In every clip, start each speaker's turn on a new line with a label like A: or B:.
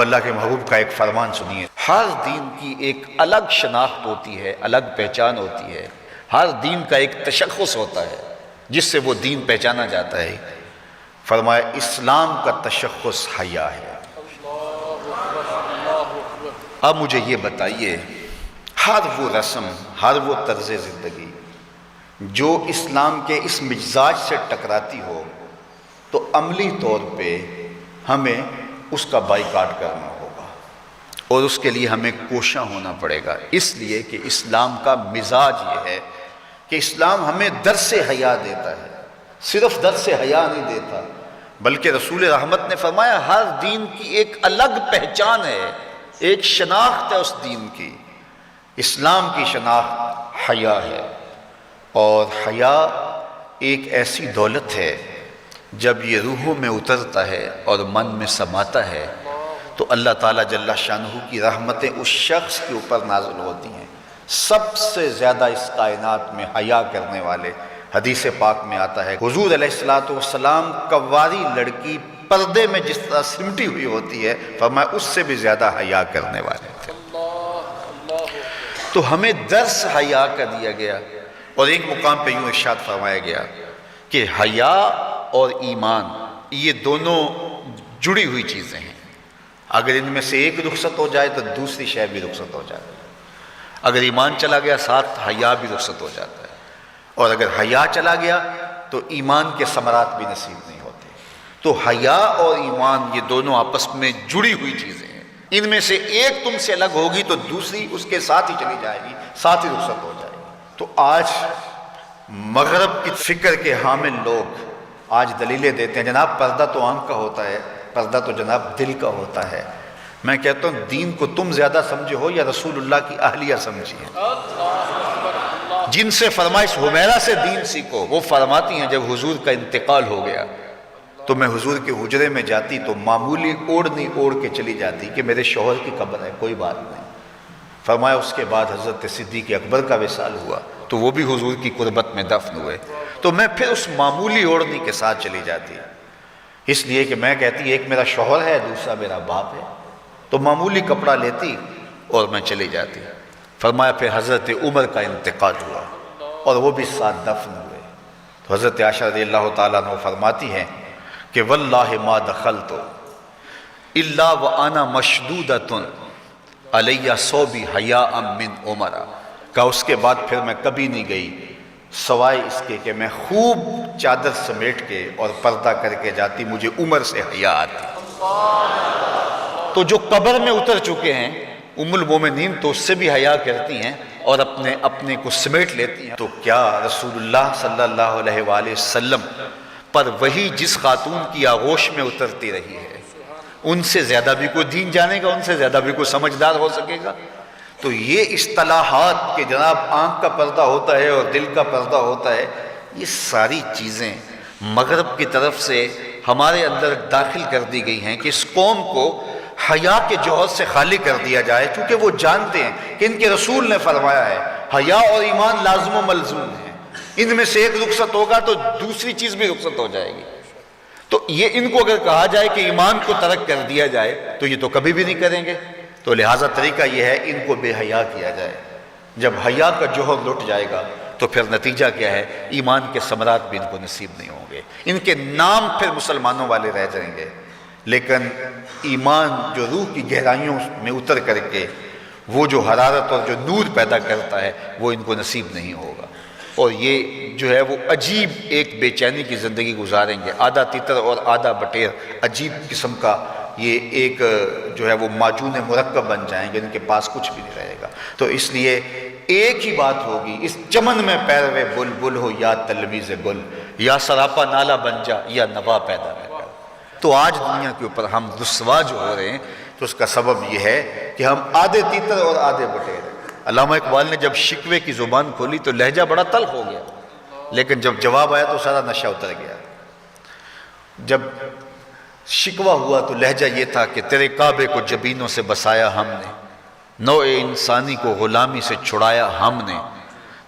A: اللہ کے محبوب کا ایک فرمان سنیے، ہر دین کی ایک الگ شناخت ہوتی ہے، الگ پہچان ہوتی ہے، ہر دین کا ایک تشخص ہوتا ہے جس سے وہ دین پہچانا جاتا ہے۔ فرمایا اسلام کا تشخص حیا ہے۔ اب مجھے یہ بتائیے، ہر وہ رسم، ہر وہ طرز زندگی جو اسلام کے اس مزاج سے ٹکراتی ہو تو عملی طور پہ ہمیں اس کا بائیکاٹ کرنا ہوگا، اور اس کے لیے ہمیں کوشاں ہونا پڑے گا، اس لیے کہ اسلام کا مزاج یہ ہے کہ اسلام ہمیں درس حیا دیتا ہے، صرف درس حیا نہیں دیتا بلکہ رسول رحمت نے فرمایا ہر دین کی ایک الگ پہچان ہے، ایک شناخت ہے اس دین کی۔ اسلام کی شناخت حیا ہے، اور حیا ایک ایسی دولت ہے جب یہ روحوں میں اترتا ہے اور من میں سماتا ہے تو اللہ تعالیٰ جل شانہ کی رحمتیں اس شخص کے اوپر نازل ہوتی ہیں۔ سب سے زیادہ اس کائنات میں حیا کرنے والے، حدیث پاک میں آتا ہے حضور علیہ السلام کنواری لڑکی پردے میں جس طرح سمٹی ہوئی ہوتی ہے، فرمایا اس سے بھی زیادہ حیا کرنے والے تھے۔ تو ہمیں درس حیا کا دیا گیا، اور ایک مقام پہ یوں ارشاد فرمایا گیا کہ حیا اور ایمان یہ دونوں جڑی ہوئی چیزیں ہیں، اگر ان میں سے ایک رخصت ہو جائے تو دوسری شے بھی رخصت ہو جاتی ہے، اگر ایمان چلا گیا ساتھ حیا بھی رخصت ہو جاتا ہے، اور اگر حیا چلا گیا تو ایمان کے ثمرات بھی نصیب نہیں ہوتے۔ تو حیا اور ایمان یہ دونوں آپس میں جڑی ہوئی چیزیں ہیں، ان میں سے ایک تم سے الگ ہوگی تو دوسری اس کے ساتھ ہی چلی جائے گی، ساتھ ہی رخصت ہو جائے گی۔ تو آج مغرب کی فکر کے حامل لوگ آج دلیلیں دیتے ہیں جناب پردہ تو آنکھ کا ہوتا ہے، پردہ تو جناب دل کا ہوتا ہے۔ میں کہتا ہوں دین کو تم زیادہ سمجھے ہو یا رسول اللہ کی اہلیہ سمجھیے، جن سے فرمائش حمیرہ سے دین سیکھو، وہ فرماتی ہیں جب حضور کا انتقال ہو گیا تو میں حضور کے حجرے میں جاتی تو معمولی اوڑھنی اوڑھ کے چلی جاتی کہ میرے شوہر کی قبر ہے، کوئی بات نہیں۔ فرمایا اس کے بعد حضرت صدیق اکبر کا وصال ہوا تو وہ بھی حضور کی قربت میں دفن ہوئے، تو میں پھر اس معمولی اوڑھنی کے ساتھ چلی جاتی، اس لیے کہ میں کہتی ایک میرا شوہر ہے دوسرا میرا باپ ہے، تو معمولی کپڑا لیتی اور میں چلی جاتی۔ فرمایا پھر حضرت عمر کا انتقال ہوا اور وہ بھی ساتھ دفن ہوئے، تو حضرت عائشہ رضی اللہ تعالیٰ عنہ فرماتی ہیں کہ واللہ ما دخلت الا وانا مشدودۃ علیہ صوبی حیاء من عمر، کہا اس کے بعد پھر میں کبھی نہیں گئی سوائے اس کے کہ میں خوب چادر سمیٹ کے اور پردہ کر کے جاتی، مجھے عمر سے حیا آتی۔ تو جو قبر میں اتر چکے ہیں ام المومنین تو اس سے بھی حیا کرتی ہیں اور اپنے کو سمیٹ لیتی ہیں، تو کیا رسول اللہ صلی اللہ علیہ وآلہ وسلم پر وہی جس خاتون کی آغوش میں اترتی رہی ہے ان سے زیادہ بھی کوئی دین جانے گا، ان سے زیادہ بھی کوئی سمجھدار ہو سکے گا؟ تو یہ اصطلاحات کہ جناب آنکھ کا پردہ ہوتا ہے اور دل کا پردہ ہوتا ہے، یہ ساری چیزیں مغرب کی طرف سے ہمارے اندر داخل کر دی گئی ہیں کہ اس قوم کو حیا کے جوہر سے خالی کر دیا جائے، چونکہ وہ جانتے ہیں کہ ان کے رسول نے فرمایا ہے حیا اور ایمان لازم و ملزوم ہیں، ان میں سے ایک رخصت ہوگا تو دوسری چیز بھی رخصت ہو جائے گی۔ تو یہ ان کو اگر کہا جائے کہ ایمان کو ترک کر دیا جائے تو یہ تو کبھی بھی نہیں کریں گے، تو لہٰذا طریقہ یہ ہے ان کو بے حیا کیا جائے۔ جب حیا کا جوہر لٹ جائے گا تو پھر نتیجہ کیا ہے؟ ایمان کے ثمرات بھی ان کو نصیب نہیں ہوں گے، ان کے نام پھر مسلمانوں والے رہ جائیں گے، لیکن ایمان جو روح کی گہرائیوں میں اتر کر کے وہ جو حرارت اور جو نور پیدا کرتا ہے وہ ان کو نصیب نہیں ہوگا، اور یہ جو ہے وہ عجیب ایک بے چینی کی زندگی گزاریں گے، آدھا تیتر اور آدھا بٹیر، عجیب قسم کا یہ ایک جو ہے وہ معجون مرکب بن جائیں گے، ان کے پاس کچھ بھی نہیں رہے گا۔ تو اس لیے ایک ہی بات ہوگی، اس چمن میں پیروے بلبل ہو یا تلمیذ گل، یا سراپا نالا بن جا یا نوا پیدا نہ کر۔ تو آج دنیا کے اوپر ہم رسوا جو ہو رہے ہیں تو اس کا سبب یہ ہے کہ ہم آدھے تیتر اور آدھے بٹیر ہیں۔ علامہ اقبال نے جب شکوے کی زبان کھولی تو لہجہ بڑا تلخ ہو گیا، لیکن جب جواب آیا تو سارا نشہ اتر گیا۔ جب شکوہ ہوا تو لہجہ یہ تھا کہ تیرے کعبے کو جبینوں سے بسایا ہم نے، نوع انسانی کو غلامی سے چھڑایا ہم نے،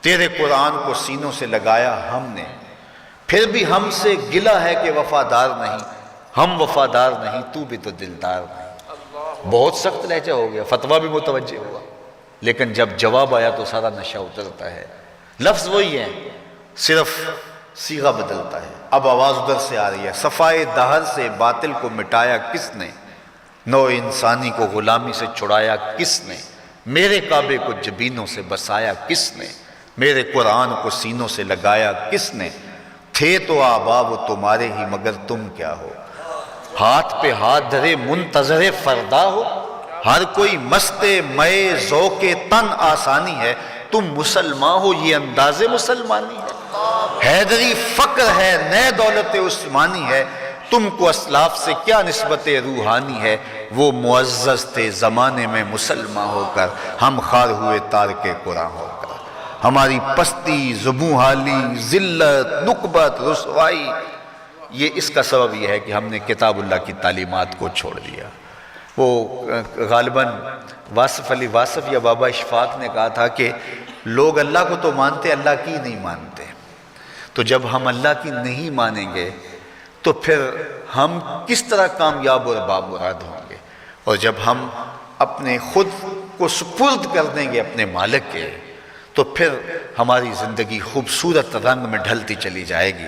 A: تیرے قرآن کو سینوں سے لگایا ہم نے، پھر بھی ہم سے گلہ ہے کہ وفادار نہیں، ہم وفادار نہیں تو بھی تو دلدار نہیں۔ بہت سخت لہجہ ہو گیا، فتویٰ بھی متوجہ ہوا، لیکن جب جواب آیا تو سارا نشہ اترتا ہے۔ لفظ وہی ہے، صرف صیغہ بدلتا ہے۔ اب آواز ادھر سے آ رہی ہے، صفائے دہر سے باطل کو مٹایا کس نے، نو انسانی کو غلامی سے چھڑایا کس نے، میرے کعبے کو جبینوں سے بسایا کس نے، میرے قرآن کو سینوں سے لگایا کس نے، تھے تو آبا وہ تمہارے ہی مگر تم کیا ہو، ہاتھ پہ ہاتھ دھرے منتظر فردا ہو، ہر کوئی مست مئے ذوق تن آسانی ہے، تم مسلمان ہو یہ انداز مسلمانی ہے، حیدری فقر ہے نئے دولت عثمانی ہے، تم کو اسلاف سے کیا نسبت روحانی ہے، وہ معزز تھے زمانے میں مسلمان ہو کر، ہم خار ہوئے تارک قرآن ہو کر، ہماری پستی، زبوں حالی، ذلت، نکبت، رسوائی، یہ اس کا سبب یہ ہے کہ ہم نے کتاب اللہ کی تعلیمات کو چھوڑ دیا۔ وہ غالباً واصف علی واصف یا بابا اشفاق نے کہا تھا کہ لوگ اللہ کو تو مانتے، اللہ کی نہیں مانتے، تو جب ہم اللہ کی نہیں مانیں گے تو پھر ہم کس طرح کامیاب اور بامراد ہوں گے، اور جب ہم اپنے خود کو سپرد کر دیں گے اپنے مالک کے تو پھر ہماری زندگی خوبصورت رنگ میں ڈھلتی چلی جائے گی۔